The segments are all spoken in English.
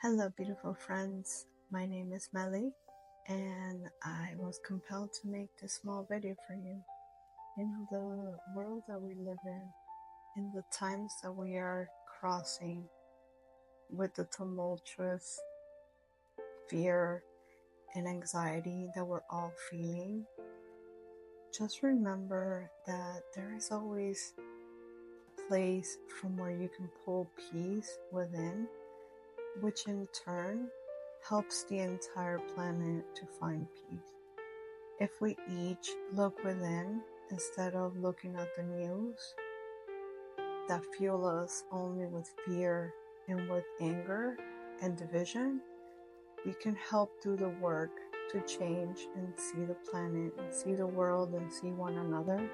Hello, beautiful friends. My name is Meli, and I was compelled to make this small video for you. In the world that we live in the times that we are crossing with the tumultuous fear and anxiety that we're all feeling, just remember that there is always a place from where you can pull peace within, which in turn helps the entire planet to find peace. If we each look within instead of looking at the news that fuel us only with fear and with anger and division, we can help do the work to change and see the planet and see the world and see one another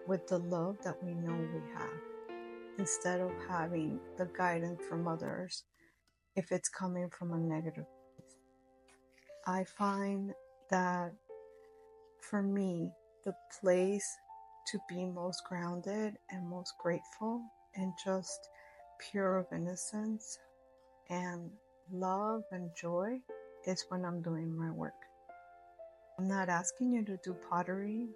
with the love that we know we have, instead of having the guidance from others if it's coming from a negative place. I find that for me, the place to be most grounded and most grateful and just pure of innocence and love and joy is when I'm doing my work. I'm not asking you to do pottery,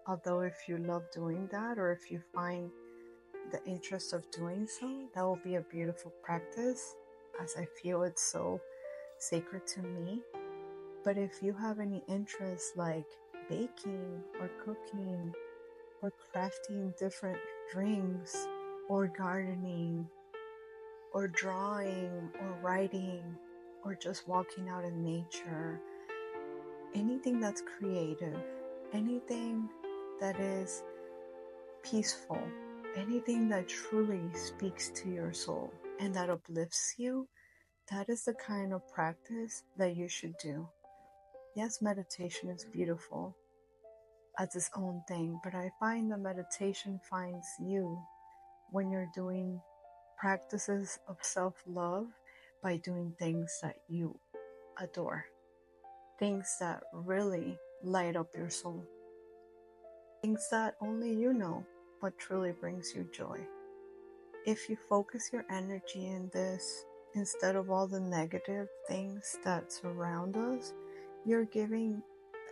although if you love doing that or if you find the interest of doing so, that will be a beautiful practice, as I feel it's so sacred to me. But if you have any interest like baking or cooking or crafting different drinks or gardening or drawing or writing or just walking out in nature, anything that's creative, anything that is peaceful, anything that truly speaks to your soul and that uplifts you, that is the kind of practice that you should do. Yes, meditation is beautiful as its own thing, but I find that meditation finds you when you're doing practices of self-love by doing things that you adore, things that really light up your soul, things that only you know what truly brings you joy. If you focus your energy in this instead of all the negative things that surround us, you're giving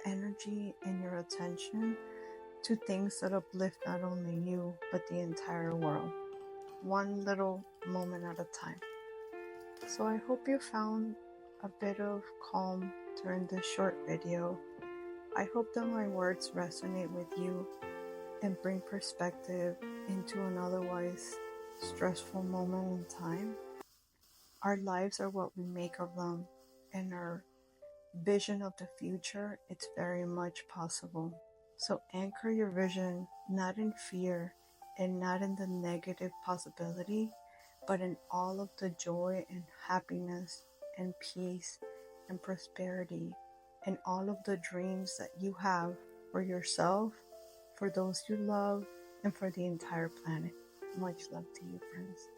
energy and your attention to things that uplift not only you but the entire world, one little moment at a time. So I hope you found a bit of calm during this short video. I hope that my words resonate with you and bring perspective into an otherwise stressful moment in time. Our lives are what we make of them, and our vision of the future, it's very much possible. So anchor your vision not in fear and not in the negative possibility, but in all of the joy and happiness and peace and prosperity and all of the dreams that you have for yourself, for those you love, and for the entire planet. Much love to you, friends.